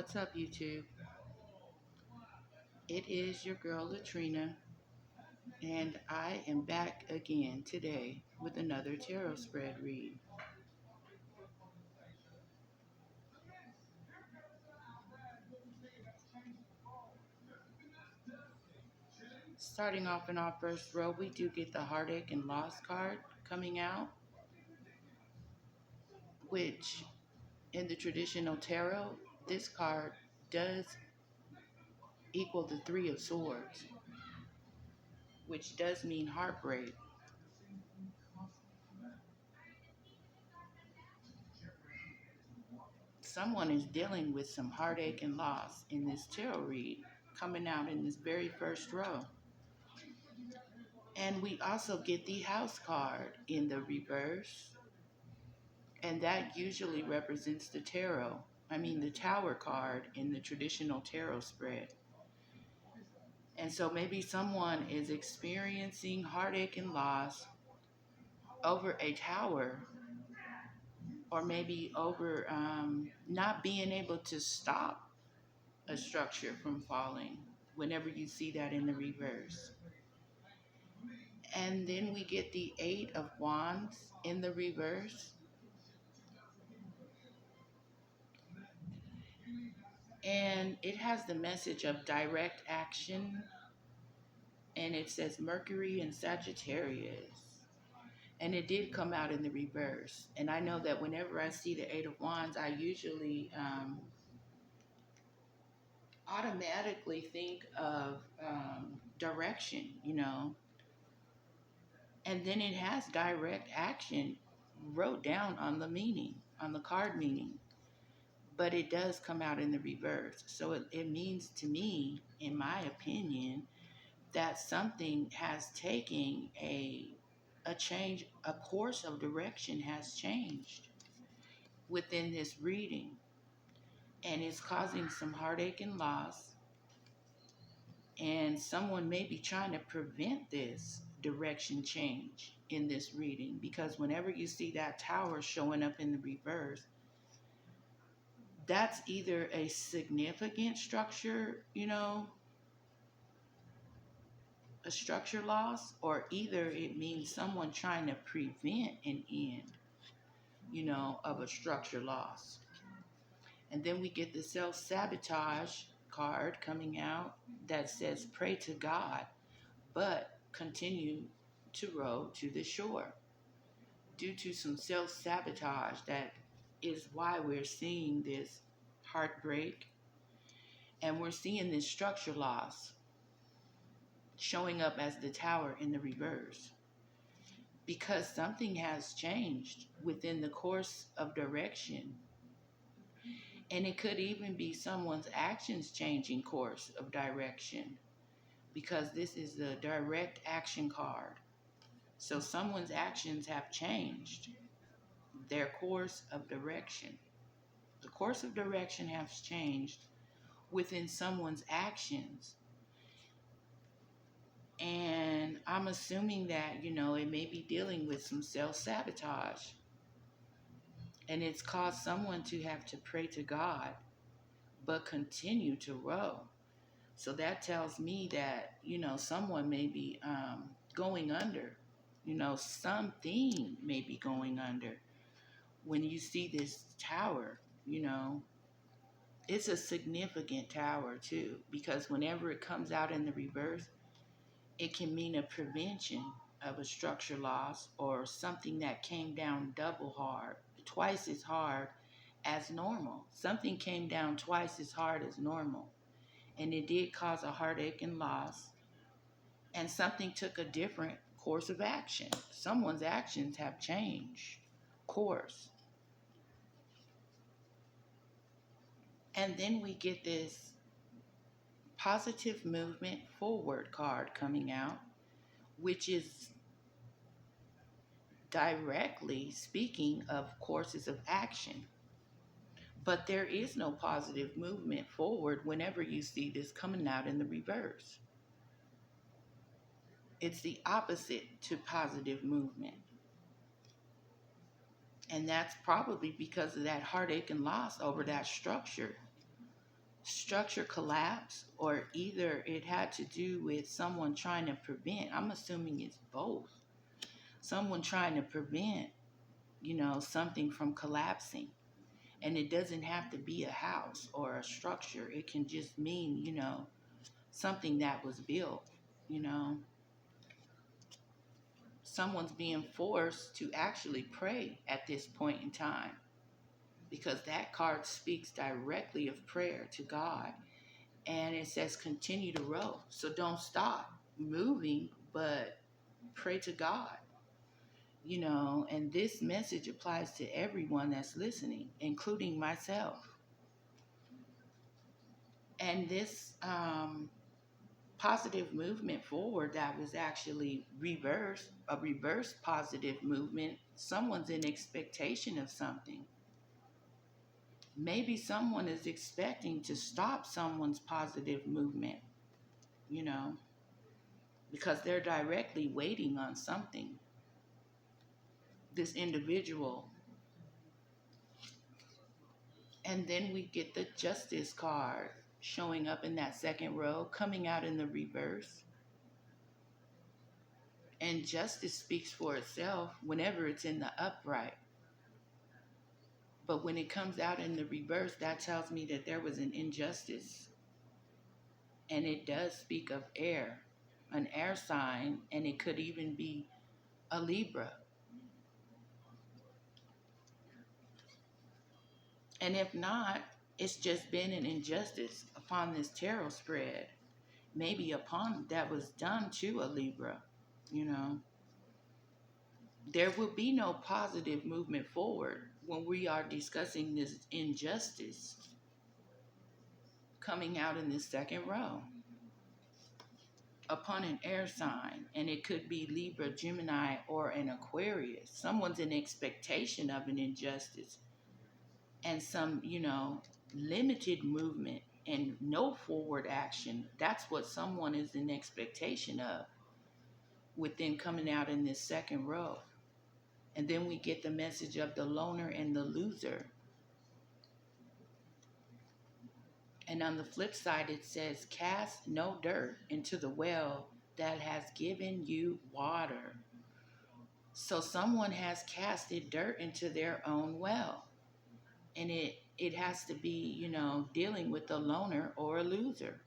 What's up, YouTube? It is your girl Latrina, and I am back again today with another tarot spread read. Starting off in our first row, we do get the Heartache and Loss card coming out, which in the traditional tarot, this card does equal the Three of Swords, which does mean heartbreak. Someone is dealing with some heartache and loss in this tarot read coming out in this very first row. And we also get the House card in the reverse, and that usually represents the Tower card in the traditional tarot spread. And so maybe someone is experiencing heartache and loss over a tower, or maybe over not being able to stop a structure from falling whenever you see that in the reverse. And then we get the Eight of Wands in the reverse. And it has the message of direct action. And it says Mercury and Sagittarius. And it did come out in the reverse. And I know that whenever I see the Eight of Wands, I usually automatically think of direction. And then it has direct action wrote down on the meaning, on the card meaning. But it does come out in the reverse. So it means to me, in my opinion, that something has taken a change, a course of direction has changed within this reading. And it's causing some heartache and loss. And someone may be trying to prevent this direction change in this reading, because whenever you see that tower showing up in the reverse, that's either a significant structure, a structure loss, or either it means someone trying to prevent an end, of a structure loss. And then we get the self-sabotage card coming out that says pray to God, but continue to row to the shore. Due to some self-sabotage, that is why we're seeing this heartbreak, and we're seeing this structure loss showing up as the tower in the reverse, because something has changed within the course of direction. And it could even be someone's actions changing course of direction, because this is the direct action card. So someone's actions have changed their course of direction. The course of direction has changed within someone's actions. And I'm assuming that, it may be dealing with some self-sabotage. And it's caused someone to have to pray to God, but continue to row. So that tells me that, someone may be going under. Something may be going under. When you see this tower, it's a significant tower too, because whenever it comes out in the reverse, it can mean a prevention of a structure loss, or something that came down double hard, twice as hard as normal. Something came down twice as hard as normal, and it did cause a heartache and loss, and something took a different course of action. Someone's actions have changed course. And then we get this positive movement forward card coming out, which is directly speaking of courses of action. But there is no positive movement forward whenever you see this coming out in the reverse. It's the opposite to positive movement. And that's probably because of that heartache and loss over that structure. structure collapse, or either it had to do with someone trying to prevent. I'm assuming it's both. Someone trying to prevent, something from collapsing. And it doesn't have to be a house or a structure. It can just mean, something that was built, you know. Someone's being forced to actually pray at this point in time, because that card speaks directly of prayer to God. And it says continue to row. So don't stop moving, but pray to God. And this message applies to everyone that's listening, including myself. And this positive movement forward that was actually a reverse positive movement, someone's in expectation of something. Maybe someone is expecting to stop someone's positive movement, you know, because they're directly waiting on something. This individual. And then we get the Justice card showing up in that second row, coming out in the reverse. And justice speaks for itself whenever it's in the upright. But when it comes out in the reverse, that tells me that there was an injustice. And it does speak of air, an air sign, and it could even be a Libra. And if not, it's just been an injustice upon this tarot spread. Maybe upon that was done to a Libra, There will be no positive movement forward when we are discussing this injustice coming out in this second row upon an air sign. And it could be Libra, Gemini, or an Aquarius. Someone's in expectation of an injustice and some, limited movement and no forward action. That's what someone is in expectation of within coming out in this second row. And then we get the message of the loner and the loser. And on the flip side, it says, cast no dirt into the well that has given you water. So someone has casted dirt into their own well. And it has to be, dealing with a loner or a loser.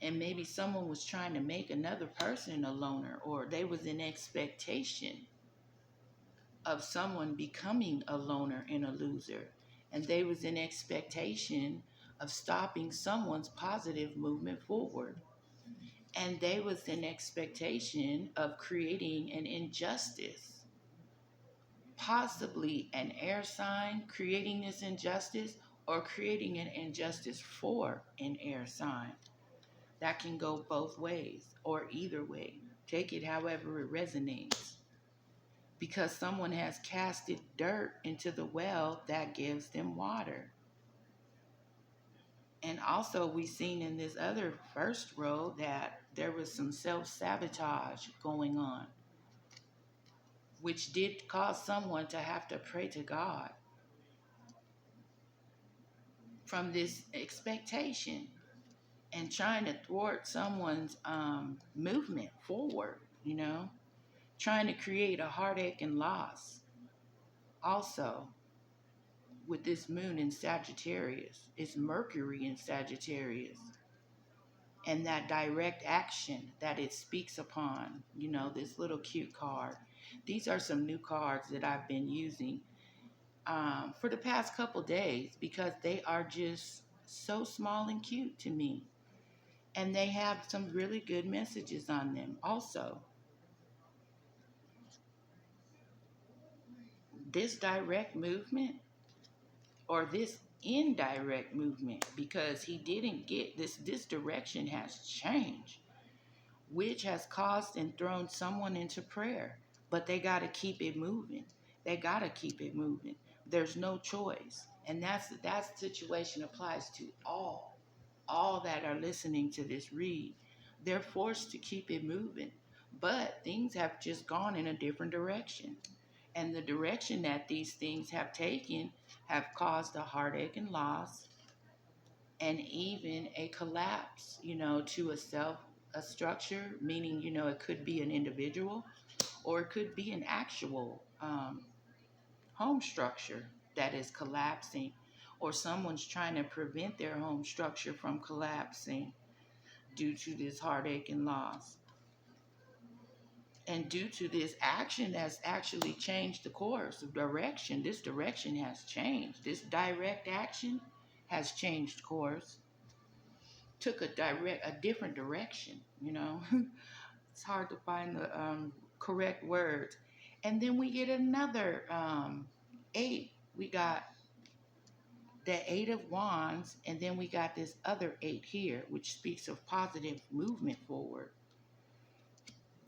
And maybe someone was trying to make another person a loner, or they was in expectation of someone becoming a loner and a loser. And they was in expectation of stopping someone's positive movement forward. And they was in expectation of creating an injustice. Possibly an air sign creating this injustice, or creating an injustice for an air sign. That can go both ways, or either way. Take it however it resonates. Because someone has casted dirt into the well that gives them water. And also we've seen in this other first row that there was some self-sabotage going on, which did cause someone to have to pray to God from this expectation and trying to thwart someone's movement forward, trying to create a heartache and loss. Also, with this moon in Sagittarius, it's Mercury in Sagittarius. And that direct action that it speaks upon, this little cute card. These are some new cards that I've been using for the past couple days, because they are just so small and cute to me. And they have some really good messages on them also. This direct movement, or this indirect movement, because he didn't get this direction has changed, which has caused and thrown someone into prayer. But they got to keep it moving. They got to keep it moving. There's no choice. And that situation applies to all that are listening to this read. They're forced to keep it moving. But things have just gone in a different direction. And the direction that these things have taken have caused a heartache and loss. and even a collapse, to a structure, meaning, it could be an individual or it could be an actual home structure that is collapsing, or someone's trying to prevent their home structure from collapsing due to this heartache and loss. And due to this action that's actually changed the course of direction, this direction has changed. This direct action has changed course, took a different direction. It's hard to find the correct words. And then we get another eight. We got the Eight of Wands, and then we got this other eight here, which speaks of positive movement forward.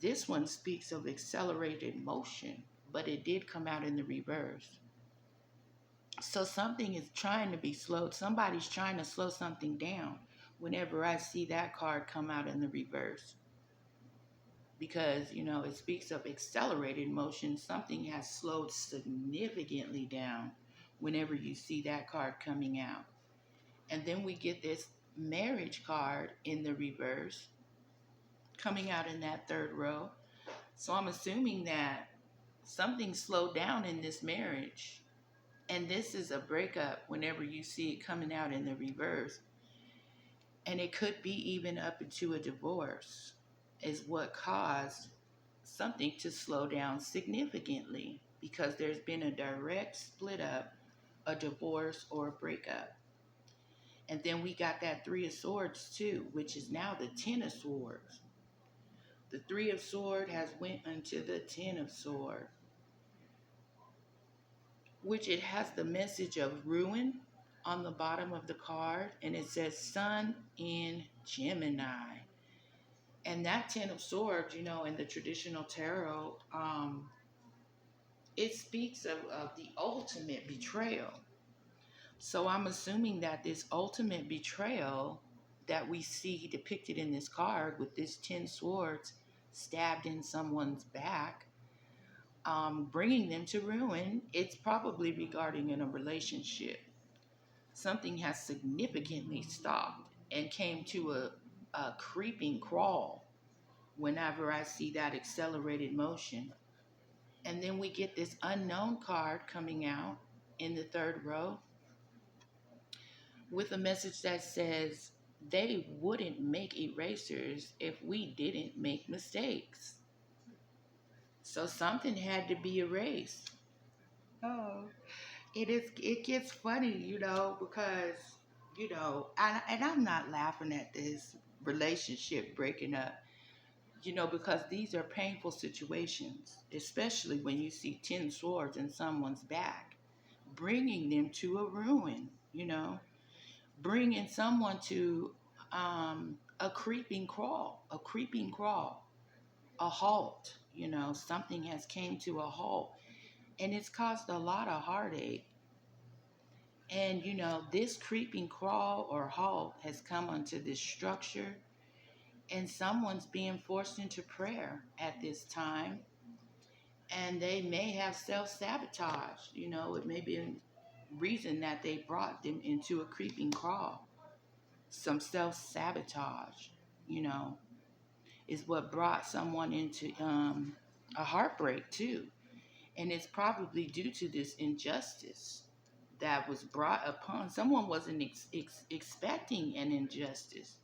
This one speaks of accelerated motion, but it did come out in the reverse. So something is trying to be slowed. Somebody's trying to slow something down whenever I see that card come out in the reverse. Because, it speaks of accelerated motion. Something has slowed significantly down whenever you see that card coming out. And then we get this marriage card in the reverse coming out in that third row. So I'm assuming that something slowed down in this marriage. And this is a breakup whenever you see it coming out in the reverse. And it could be even up into a divorce is what caused something to slow down significantly, because there's been a direct split up, a divorce, or a breakup. And then we got that Three of Swords too, which is now the Ten of Swords. The Three of Swords has went into the Ten of Swords, which it has the message of ruin on the bottom of the card, and it says Sun in Gemini. And that Ten of Swords, in the traditional tarot, it speaks of the ultimate betrayal. So I'm assuming that this ultimate betrayal that we see depicted in this card with this 10 swords stabbed in someone's back, bringing them to ruin, it's probably regarding in a relationship. Something has significantly stopped and came to a creeping crawl whenever I see that accelerated motion. And then we get this unknown card coming out in the third row with a message that says they wouldn't make erasers if we didn't make mistakes. So something had to be erased. Oh, it gets funny, because, and I'm not laughing at this relationship breaking up, because these are painful situations, especially when you see 10 swords in someone's back, bringing them to a ruin, bringing someone to a creeping crawl, a halt. Something has came to a halt, and it's caused a lot of heartache. And this creeping crawl or halt has come onto this structure, and someone's being forced into prayer at this time, and they may have self-sabotaged. It may be a reason that they brought them into a creeping crawl. Some self-sabotage, is what brought someone into a heartbreak too. And it's probably due to this injustice that was brought upon. Someone wasn't expecting an injustice.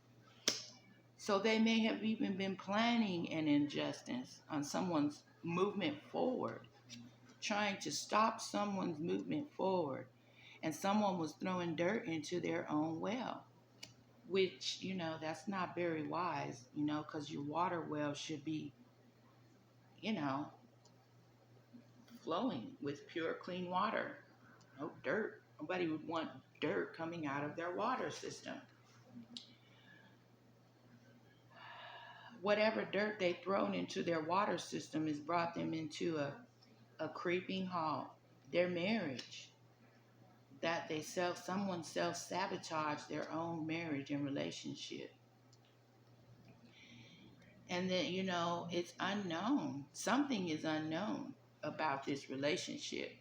So they may have even been planning an injustice on someone's movement forward, trying to stop someone's movement forward. And someone was throwing dirt into their own well, which, that's not very wise, because your water well should be, flowing with pure, clean water. No dirt. Nobody would want dirt coming out of their water system. Whatever dirt they've thrown into their water system has brought them into a creeping halt. Their marriage, that someone self-sabotaged their own marriage and relationship. And then, it's unknown. Something is unknown about this relationship.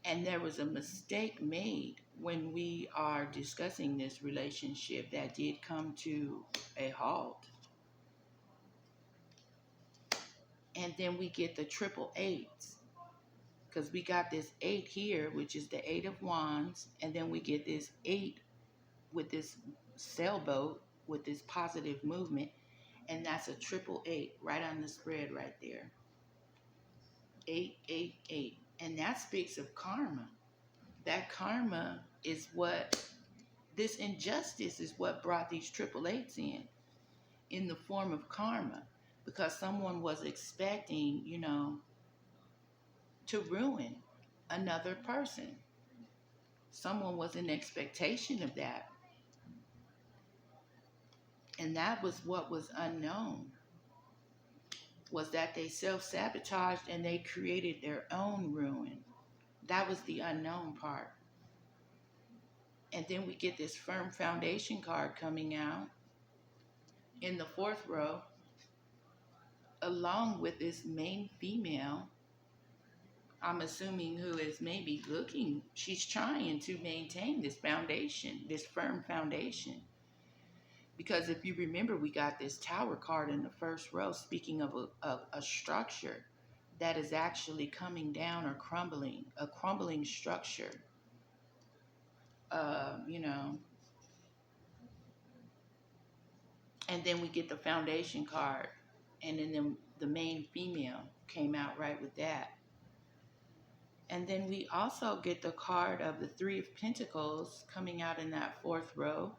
And there was a mistake made when we are discussing this relationship that did come to a halt. And then we get the triple eights, because we got this eight here, which is the eight of wands, and then we get this eight with this sailboat with this positive movement, and that's a triple eight right on the spread right there. 888. And that speaks of karma. That karma is what, this injustice is what brought these triple eights in the form of karma, because someone was expecting, to ruin another person. Someone was in expectation of that. And that was what was unknown, was that they self-sabotaged and they created their own ruin. That was the unknown part. And then we get this firm foundation card coming out in the fourth row, along with this main female, I'm assuming, who is maybe looking, she's trying to maintain this foundation, this firm foundation. Because if you remember, we got this tower card in the first row, speaking of a structure that is actually coming down or crumbling, a crumbling structure. And then we get the foundation card, and then the main female came out right with that. And then we also get the card of the Three of Pentacles coming out in that fourth row,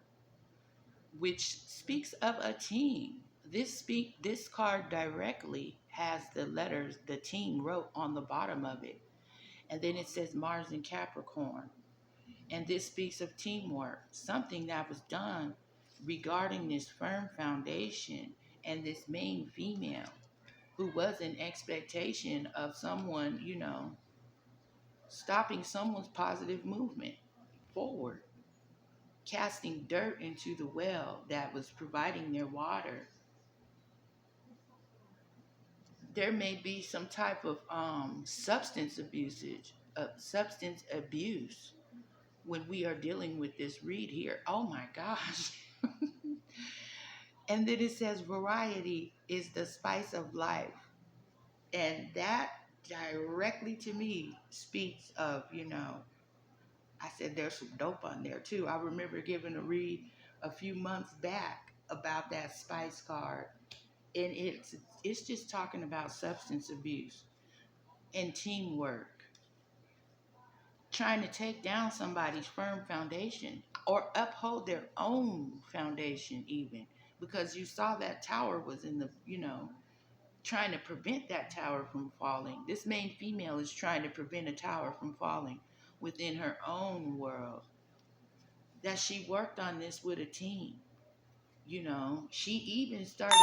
which speaks of a team. This card directly has the letters the team wrote on the bottom of it. And then it says Mars and Capricorn. And this speaks of teamwork, something that was done regarding this firm foundation and this main female who was in expectation of someone, stopping someone's positive movement forward, casting dirt into the well that was providing their water. There may be some type of substance abuse when we are dealing with this read here. Oh my gosh. And then it says variety is the spice of life. And that directly to me speaks of, I said there's some dope on there too. I remember giving a read a few months back about that spice card. And it's just talking about substance abuse and teamwork. Trying to take down somebody's firm foundation or uphold their own foundation even. Because you saw that tower was in the, trying to prevent that tower from falling. This main female is trying to prevent a tower from falling within her own world. That she worked on this with a team. She even started,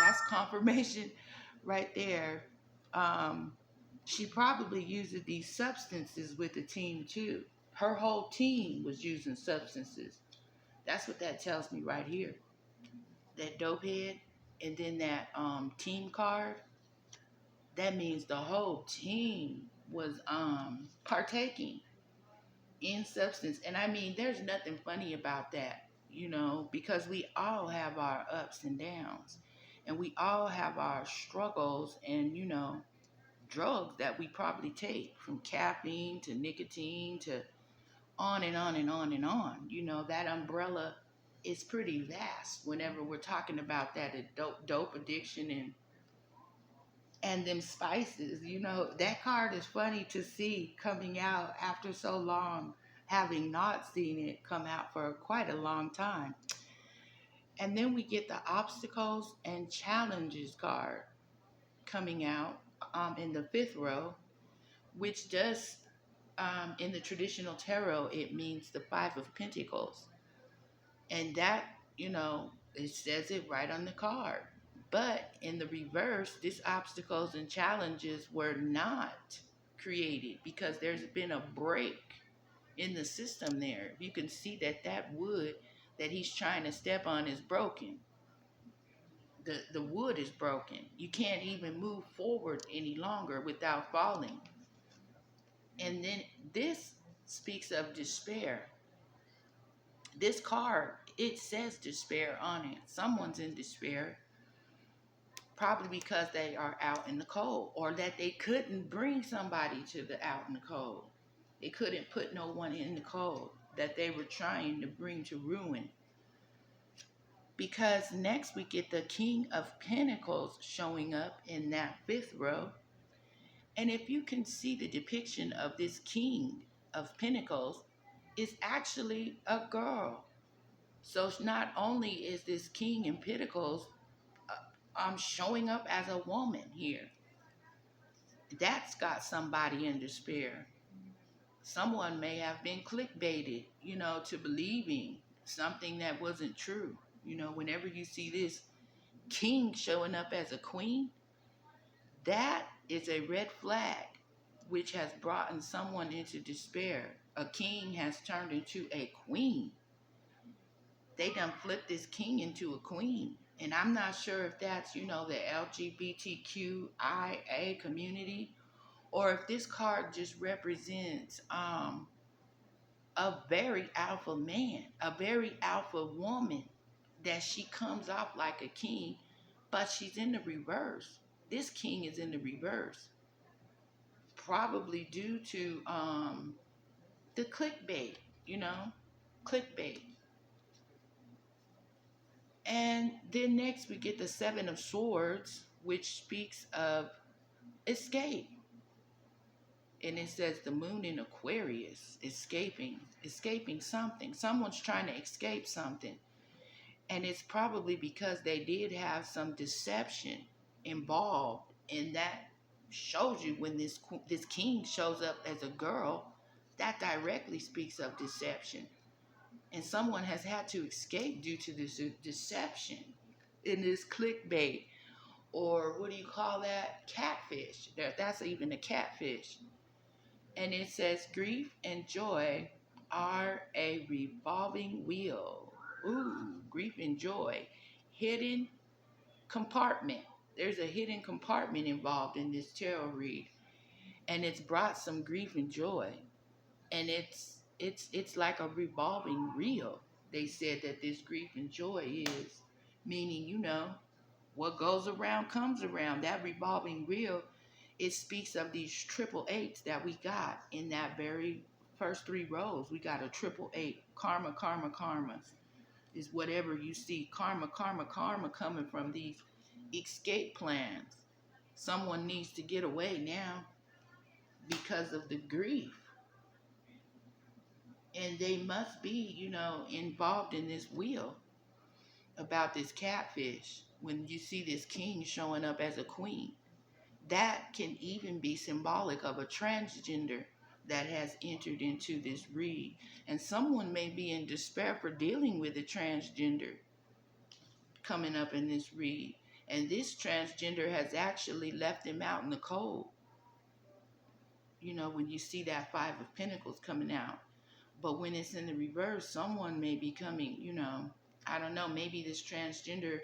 that's confirmation right there. She probably uses these substances with the team too. Her whole team was using substances. That's what that tells me right here. That dope head, and then that team card, that means the whole team was partaking in substance. And I mean, there's nothing funny about that, because we all have our ups and downs, and we all have our struggles and, drugs that we probably take, from caffeine to nicotine to on and on and on and on. That umbrella is pretty vast whenever we're talking about that dope addiction and them spices. That card is funny to see coming out after so long, having not seen it come out for quite a long time. And then we get the obstacles and challenges card coming out in the fifth row, which does, in the traditional tarot, it means the Five of Pentacles. And that, it says it right on the card. But in the reverse, these obstacles and challenges were not created because there's been a break in the system there. You can see that wood that he's trying to step on is broken. The wood is broken. You can't even move forward any longer without falling. And then this speaks of despair. This card, it says despair on it. Someone's in despair, probably because they are out in the cold, or that they couldn't bring somebody to the out in the cold. They couldn't put no one in the cold that they were trying to bring to ruin. Because next we get the King of Pentacles showing up in that fifth row. And if you can see the depiction of this King of Pentacles, it's actually a girl. So not only is this King in Pentacles showing up as a woman here, that's got somebody in despair. Someone may have been clickbaited, to believing something that wasn't true. Whenever you see this king showing up as a queen, that is a red flag, which has brought in someone into despair. A king has turned into a queen. They done flipped this king into a queen. And I'm not sure if that's, the LGBTQIA community, or if this card just represents a very alpha man, a very alpha woman, that she comes off like a king, but she's in the reverse. This king is in the reverse, probably due to the clickbait, clickbait. And then next we get the Seven of Swords, which speaks of escape. And it says the moon in Aquarius, escaping something. Someone's trying to escape something. And it's probably because they did have some deception involved. And that shows you when this king shows up as a girl, that directly speaks of deception. And someone has had to escape due to this deception in this clickbait, or what do you call that? Catfish. That's even a catfish. And it says grief and joy are a revolving wheel. Ooh, grief and joy. Hidden compartment. There's a hidden compartment involved in this tarot read. And it's brought some grief and joy. And it's like a revolving reel. They said that this grief and joy is, meaning, what goes around comes around. That revolving reel, it speaks of these triple eights that we got in that very first three rows. We got a triple eight. Karma, karma, karma is whatever you see. Karma, karma, karma coming from these escape plans. Someone needs to get away now because of the grief. And they must be, involved in this wheel about this catfish. When you see this king showing up as a queen, that can even be symbolic of a transgender that has entered into this read. And someone may be in despair for dealing with a transgender coming up in this read. And this transgender has actually left them out in the cold. When you see that Five of Pentacles coming out. But when it's in the reverse, someone may be coming, I don't know, maybe this transgender